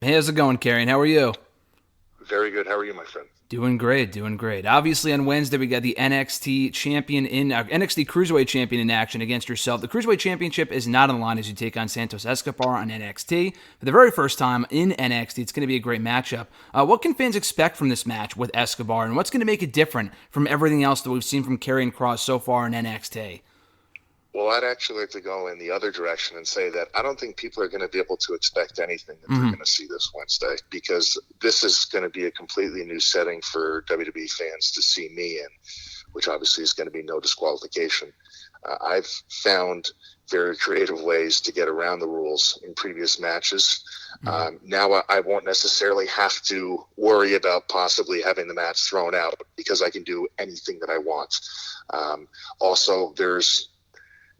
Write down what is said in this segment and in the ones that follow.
Hey, how's it going, Karrion? How are you? Very good. How are you, my friend? Doing great, doing great. Obviously, on Wednesday we got the NXT champion in NXT Cruiserweight champion in action against yourself. The Cruiserweight Championship is not on the line as you take on Santos Escobar on NXT for the very first time in NXT. It's going to be a great matchup. What can fans expect from this match with Escobar, and what's going to make it different from everything else that we've seen from Karrion Kross so far in NXT? Well, I'd actually like to go in the other direction and say that I don't think people are going to be able to expect anything that they're Mm-hmm. going to see this Wednesday because this is going to be a completely new setting for WWE fans to see me in, which obviously is going to be no disqualification. I've found very creative ways to get around the rules in previous matches. Now I won't necessarily have to worry about possibly having the match thrown out because I can do anything that I want. Also, there's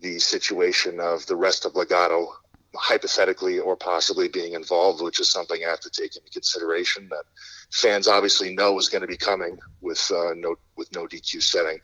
the situation of the rest of Legato hypothetically or possibly being involved, which is something I have to take into consideration that fans obviously know is going to be coming with no DQ setting.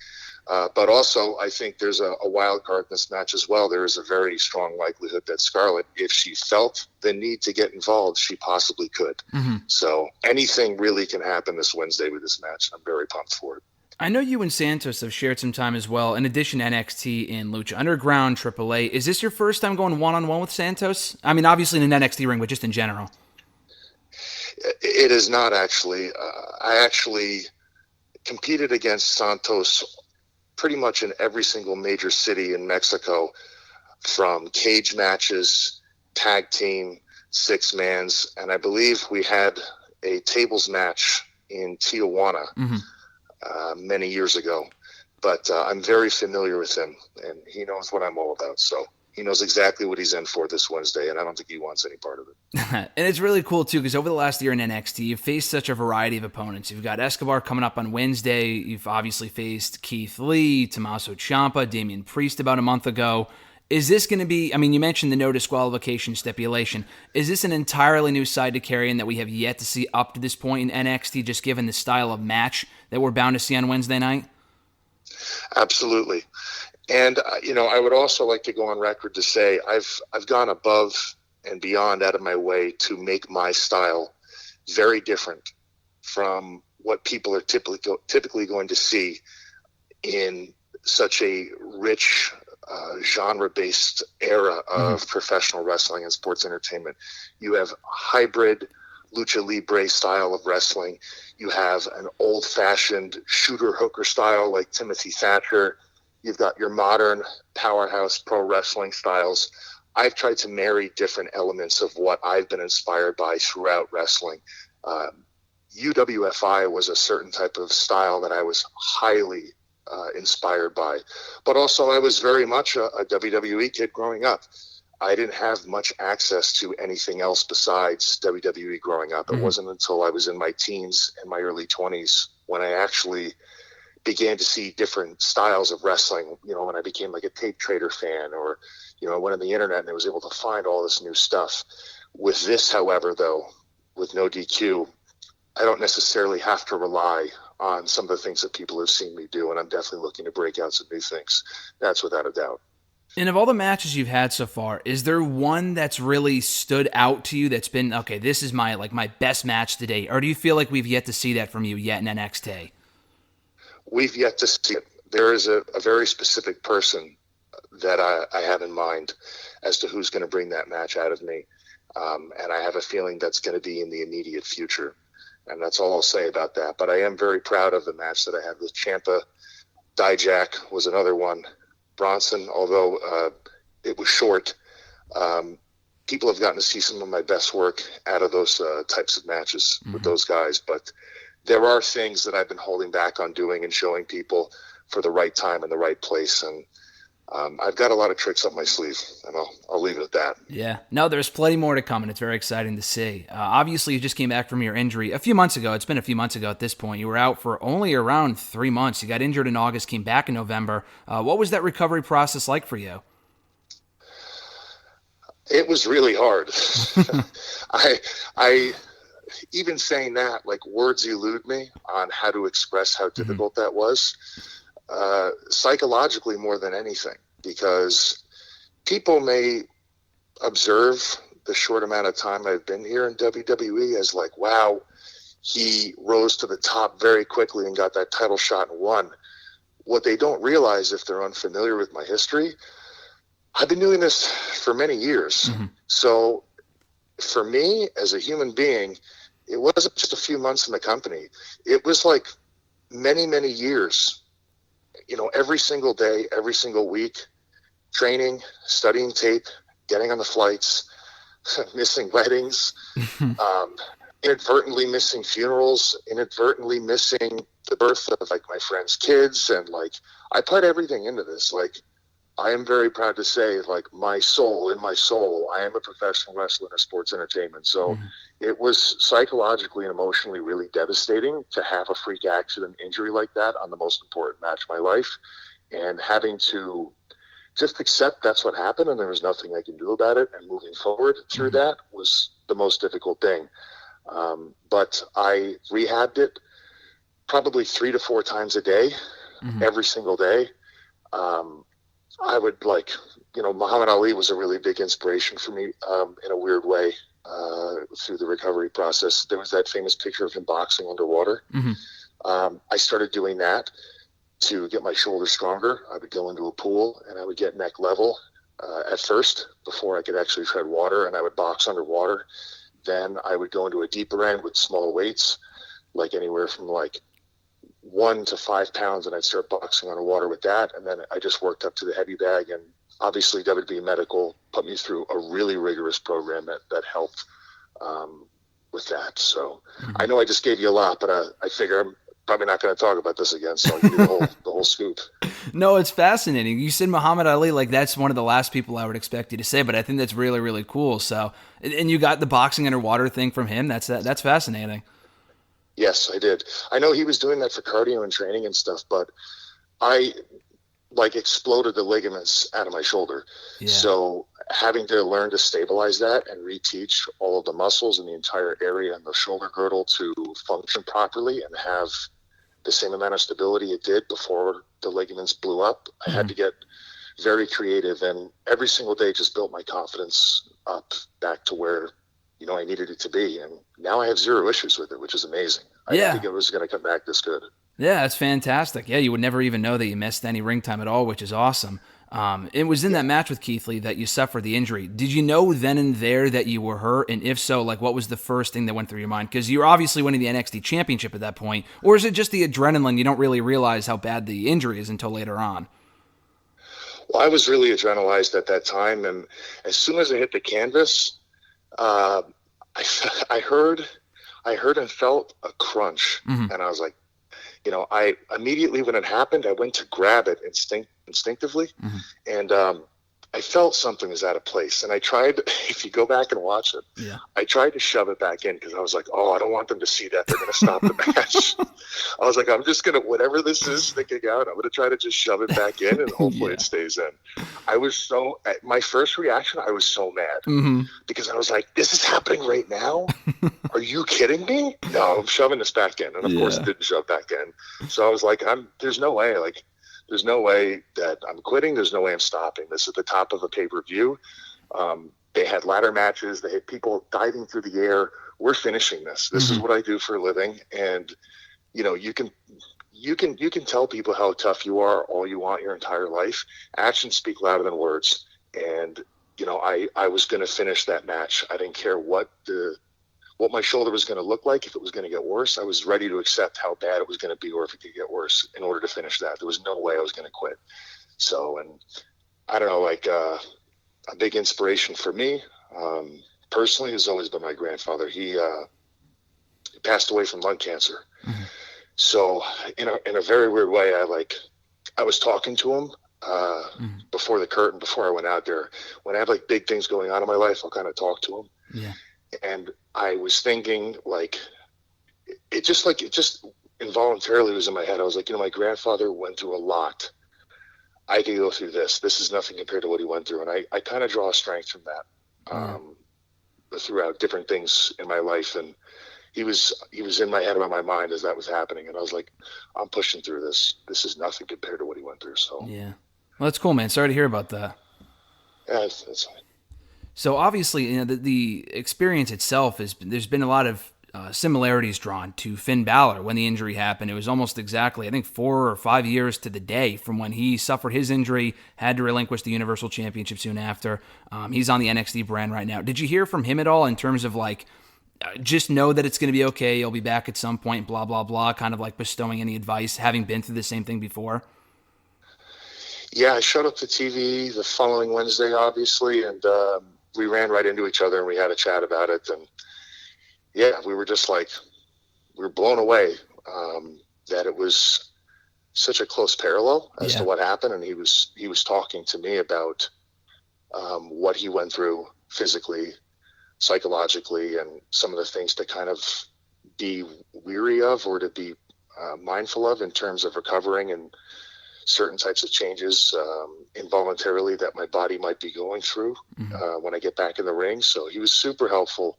But also, I think there's a wild card in this match as well. There is a very strong likelihood that Scarlett, if she felt the need to get involved, she possibly could. Mm-hmm. So anything really can happen this Wednesday with this match. I'm very pumped for it. I know you and Santos have shared some time as well, in addition to NXT and Lucha Underground, AAA. Is this your first time going one-on-one with Santos? I mean, obviously in an NXT ring, but just in general. It is not actually. I actually competed against Santos pretty much in every single major city in Mexico, from cage matches, tag team, six mans, and I believe we had a tables match in Tijuana Mm-hmm. many years ago. But I'm very familiar with him, and he knows what I'm all about. So he knows exactly what he's in for this Wednesday, and I don't think he wants any part of it. And it's really cool, too, because over the last year in NXT, you've faced such a variety of opponents. You've got Escobar coming up on Wednesday. You've obviously faced Keith Lee, Tommaso Ciampa, Damian Priest about a month ago. Is this going to be, I mean, you mentioned the no disqualification stipulation. Is this an entirely new side to Karrion that we have yet to see up to this point in NXT, just given the style of match that we're bound to see on Wednesday night? Absolutely. And I would also like to go on record to say I've gone above and beyond out of my way to make my style very different from what people are typically going to see in such a rich genre-based era of professional wrestling and sports entertainment. You have hybrid lucha libre style of wrestling. You have an old-fashioned shooter hooker style like Timothy Thatcher. You've got your modern powerhouse pro wrestling styles. I've tried to marry different elements of what I've been inspired by throughout wrestling. UWFI was a certain type of style that I was highly inspired by. But also I was very much a WWE kid growing up. I didn't have much access to anything else besides WWE growing up. It wasn't until I was in my teens and my early 20s when I actually began to see different styles of wrestling, when I became like a tape trader fan or, I went on the internet and I was able to find all this new stuff. With this, however, though, with no DQ, I don't necessarily have to rely on some of the things that people have seen me do, and I'm definitely looking to break out some new things. That's without a doubt. And of all the matches you've had so far, is there one that's really stood out to you that's been, okay, this is my best match to date? Or do you feel like we've yet to see that from you yet in NXT? We've yet to see it. There is a very specific person that I have in mind as to who's going to bring that match out of me. And I have a feeling that's going to be in the immediate future. And that's all I'll say about that. But I am very proud of the match that I had with Ciampa. Dijak was another one. Bronson, although it was short, people have gotten to see some of my best work out of those types of matches with those guys. But there are things that I've been holding back on doing and showing people for the right time and the right place. And I've got a lot of tricks up my sleeve, and I'll leave it at that. Yeah. No, there's plenty more to come, and it's very exciting to see. Obviously, you just came back from your injury a few months ago. It's been a few months ago at this point. You were out for only around 3 months. You got injured in August, came back in November. What was that recovery process like for you? It was really hard. I even saying that, like, words elude me on how to express how difficult that was, psychologically more than anything, because people may observe the short amount of time I've been here in WWE as like, wow, he rose to the top very quickly and got that title shot and won. What they don't realize if they're unfamiliar with my history, I've been doing this for many years. Mm-hmm. So for me as a human being, it wasn't just a few months in the company. It was like many, many years, every single day, every single week, training, studying tape, getting on the flights, missing weddings, inadvertently missing funerals, inadvertently missing the birth of like my friends' kids. And like, I put everything into this. Like, I am very proud to say, like, in my soul, I am a professional wrestler in sports entertainment. So it was psychologically and emotionally really devastating to have a freak accident injury like that on the most important match of my life, and having to just accept that's what happened and there was nothing I can do about it. And moving forward through that was the most difficult thing. But I rehabbed it probably 3 to 4 times a day, every single day. I would Muhammad Ali was a really big inspiration for me in a weird way through the recovery process. There was that famous picture of him boxing underwater. I started doing that to get my shoulders stronger. I would go into a pool and I would get neck level at first before I could actually tread water, and I would box underwater. Then I would go into a deeper end with small weights, like anywhere from like 1 to 5 pounds, and I'd start boxing underwater with that. And then I just worked up to the heavy bag, and obviously WWE Medical put me through a really rigorous program that helped with that. So I know I just gave you a lot, but I figure I'm probably not going to talk about this again, so I'll give you the whole scoop. No, it's fascinating. You said Muhammad Ali, like that's one of the last people I would expect you to say, but I think that's really, really cool. So, and you got the boxing underwater thing from him. That's fascinating. Yes, I did. I know he was doing that for cardio and training and stuff, but I exploded the ligaments out of my shoulder. Yeah. So having to learn to stabilize that and reteach all of the muscles in the entire area and the shoulder girdle to function properly and have the same amount of stability it did before the ligaments blew up, I had to get very creative, and every single day just built my confidence up back to where I needed it to be. And now I have 0 issues with it, which is amazing. I didn't think it was going to come back this good. Yeah, it's fantastic. Yeah, you would never even know that you missed any ring time at all, which is awesome. It was in that match with Keith Lee that you suffered the injury. Did you know then and there that you were hurt? And if so, like, what was the first thing that went through your mind? Because you're obviously winning the NXT championship at that point. Or is it just the adrenaline? You don't really realize how bad the injury is until later on. Well, I was really adrenalized at that time. And as soon as I hit the canvas, I heard and felt a crunch. And I was like, I immediately, when it happened, I went to grab it instinctively. And I felt something was out of place. And I tried, if you go back and watch it, I tried to shove it back in because I was like, I don't want them to see that. They're going to stop the match. I was like, I'm just going to, whatever this is sticking out, I'm going to try to just shove it back in and hopefully it stays in. My first reaction, I was so mad because I was like, this is happening right now? Are you kidding me? No, I'm shoving this back in. And of course it didn't shove back in. So I was like, there's no way, there's no way that I'm quitting. There's no way I'm stopping. This is the top of a pay-per-view. They had ladder matches. They had people diving through the air. We're finishing this. This is what I do for a living. And, you can tell people how tough you are all you want your entire life. Actions speak louder than words. And, I was going to finish that match. I didn't care what my shoulder was going to look like. If it was going to get worse, I was ready to accept how bad it was going to be, or if it could get worse, in order to finish that. There was no way I was going to quit. So, and I don't know, a big inspiration for me, personally, has always been my grandfather. He passed away from lung cancer. So in a very weird way, I was talking to him before the curtain, before I went out there. When I have big things going on in my life, I'll kind of talk to him. Yeah. And I was thinking, it just involuntarily was in my head. I was like, my grandfather went through a lot. I could go through this. This is nothing compared to what he went through. And I kind of draw strength from that throughout different things in my life. And he was in my head, about my mind as that was happening. And I was like, I'm pushing through this. This is nothing compared to what he went through. So, yeah. Well, that's cool, man. Sorry to hear about that. Yeah, that's fine. So obviously, the experience itself there's been a lot of similarities drawn to Finn Balor when the injury happened. It was almost exactly, I think, 4 or 5 years to the day from when he suffered his injury, had to relinquish the Universal Championship soon after. He's on the NXT brand right now. Did you hear from him at all in terms of like, just know that it's going to be okay, you'll be back at some point, blah, blah, blah, kind of like bestowing any advice, having been through the same thing before? Yeah, I showed up to TV the following Wednesday, obviously, and we ran right into each other and we had a chat about it. And yeah, we were just like, we were blown away that it was such a close parallel as to what happened. And he was talking to me about what he went through physically, psychologically, and some of the things to kind of be weary of or to be mindful of in terms of recovering and certain types of changes involuntarily that my body might be going through when I get back in the ring. So he was super helpful,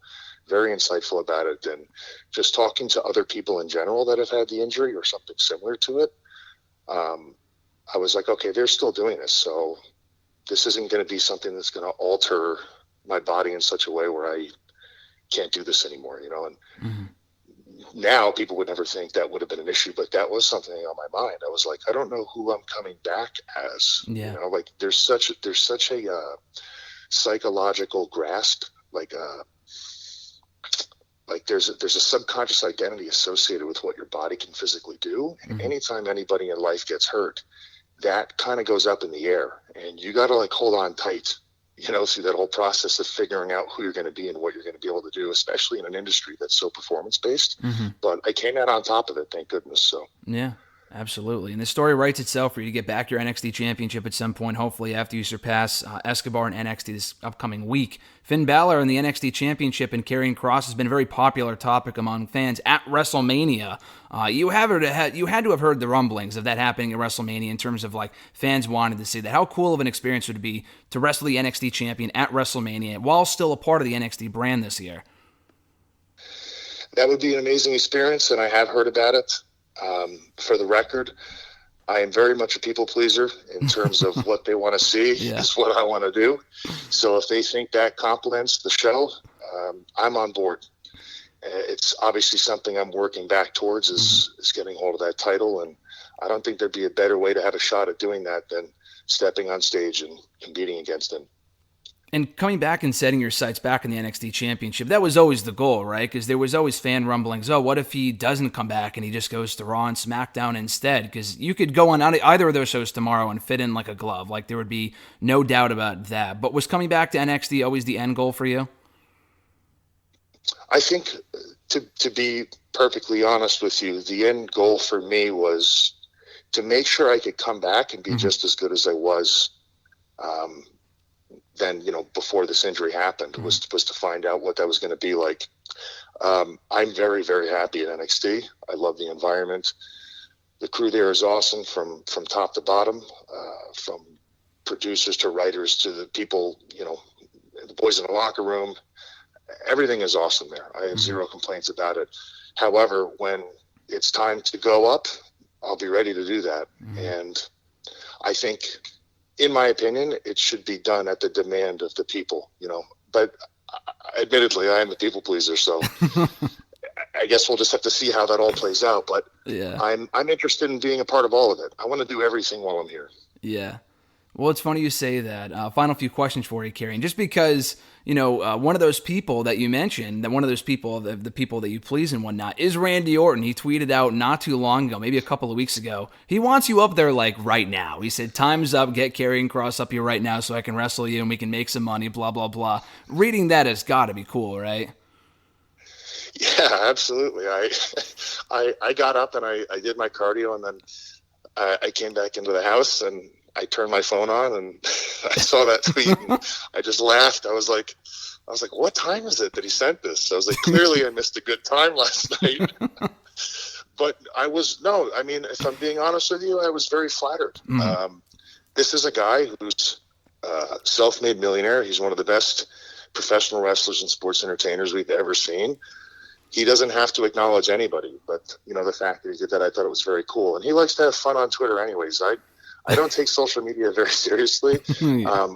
very insightful about it. And just talking to other people in general that have had the injury or something similar to it, I was like, okay, they're still doing this. So this isn't going to be something that's going to alter my body in such a way where I can't do this anymore, And now people would never think that would have been an issue, but that was something on my mind. I was like, I don't know who I'm coming back as. Like there's such a psychological grasp, like there's a subconscious identity associated with what your body can physically do. And anytime anybody in life gets hurt, that kind of goes up in the air, and you got to like hold on tight, through that whole process of figuring out who you're going to be and what you're going to be able to do, especially in an industry that's so performance-based. But I came out on top of it, thank goodness. So yeah, absolutely. And the story writes itself for you to get back your NXT championship at some point, hopefully after you surpass Escobar in NXT this upcoming week. Finn Balor and the NXT championship and Karrion Kross has been a very popular topic among fans at WrestleMania. You had to have heard the rumblings of that happening at WrestleMania in terms of like fans wanted to see that. How cool of an experience would it be to wrestle the NXT champion at WrestleMania while still a part of the NXT brand this year? That would be an amazing experience, and I have heard about it. For the record, I am very much a people pleaser in terms of what they want to see is what I want to do. So if they think that complements the show, I'm on board. It's obviously something I'm working back towards is getting hold of that title. And I don't think there'd be a better way to have a shot at doing that than stepping on stage and competing against him. And coming back and setting your sights back in the NXT Championship, that was always the goal, right? Because there was always fan rumblings, what if he doesn't come back and he just goes to Raw and SmackDown instead? Because you could go on either of those shows tomorrow and fit in like a glove. Like, there would be no doubt about that. But was coming back to NXT always the end goal for you? I think, to be perfectly honest with you, the end goal for me was to make sure I could come back and be just as good as I was then, before this injury happened, was to find out what that was going to be like. I'm very, very happy at NXT. I love the environment. The crew there is awesome from top to bottom, from producers to writers to the people, the boys in the locker room. Everything is awesome there. I have zero complaints about it. However, when it's time to go up, I'll be ready to do that. And I think, in my opinion, it should be done at the demand of the people, but admittedly, I am a people pleaser. So I guess we'll just have to see how that all plays out. But I'm interested in being a part of all of it. I want to do everything while I'm here. Yeah. Well, it's funny you say that. Final few questions for you, Karrion. Just because, one of those people that you mentioned, that one of those people, the people that you please and whatnot, is Randy Orton. He tweeted out not too long ago, maybe a couple of weeks ago, he wants you up there like right now. He said, time's up, get Karrion Kross up here right now so I can wrestle you and we can make some money, blah, blah, blah. Reading that has got to be cool, right? Yeah, absolutely. I got up and I did my cardio, and then I came back into the house and I turned my phone on and I saw that tweet and I just laughed. I was like, what time is it that he sent this? I was like, clearly I missed a good time last night. But if I'm being honest with you, I was very flattered. This is a guy who's a self-made millionaire. He's one of the best professional wrestlers and sports entertainers we've ever seen. He doesn't have to acknowledge anybody, but the fact that he did that, I thought it was very cool. And he likes to have fun on Twitter anyways. I don't take social media very seriously.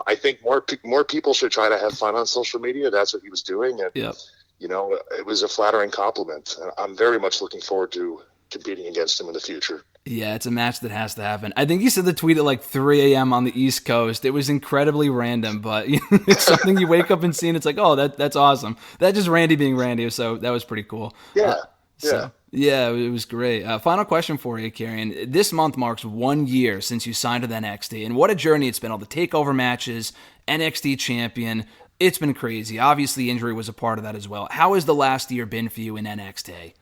I think more people should try to have fun on social media. That's what he was doing, and Yep. It was a flattering compliment. I'm very much looking forward to competing against him in the future. Yeah, it's a match that has to happen. I think you said the tweet at like 3 a.m. on the East Coast. It was incredibly random, but it's something you wake up and see, and it's like, oh, that's awesome. That's just Randy being Randy, so that was pretty cool. Yeah, Yeah, it was great. Final question for you, Karrion. This month marks 1 year since you signed with NXT, and what a journey it's been. All the takeover matches, NXT champion. It's been crazy. Obviously, injury was a part of that as well. How has the last year been for you in NXT?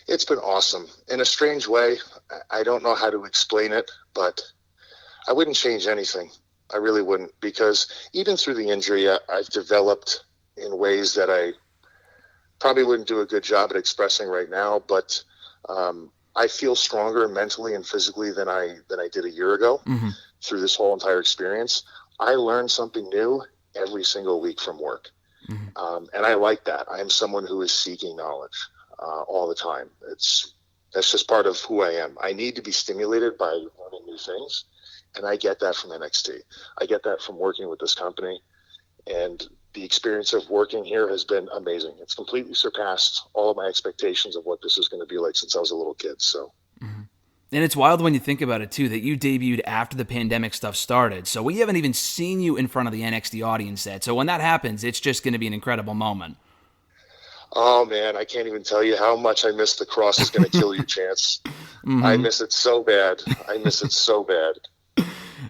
It's been awesome. In a strange way, I don't know how to explain it, but I wouldn't change anything. I really wouldn't, because even through the injury, I've developed in ways that I probably wouldn't do a good job at expressing right now, but I feel stronger mentally and physically than I did a year ago through this whole entire experience. I learn something new every single week from work. And I like that. I am someone who is seeking knowledge all the time. That's just part of who I am. I need to be stimulated by learning new things, and I get that from NXT. I get that from working with this company, and the experience of working here has been amazing. It's completely surpassed all of my expectations of what this is going to be like since I was a little kid. So. And it's wild when you think about it, too, that you debuted after the pandemic stuff started. So we haven't even seen you in front of the NXT audience yet. So when that happens, it's just going to be an incredible moment. Oh, man, I can't even tell you how much I miss the Cross is going to kill you chance. I miss it so bad.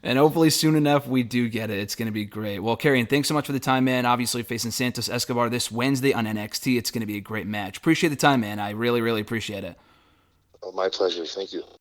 And hopefully soon enough we do get it. It's going to be great. Well, Karrion, thanks so much for the time, man. Obviously facing Santos Escobar this Wednesday on NXT. It's going to be a great match. Appreciate the time, man. I really, really appreciate it. Oh, my pleasure. Thank you.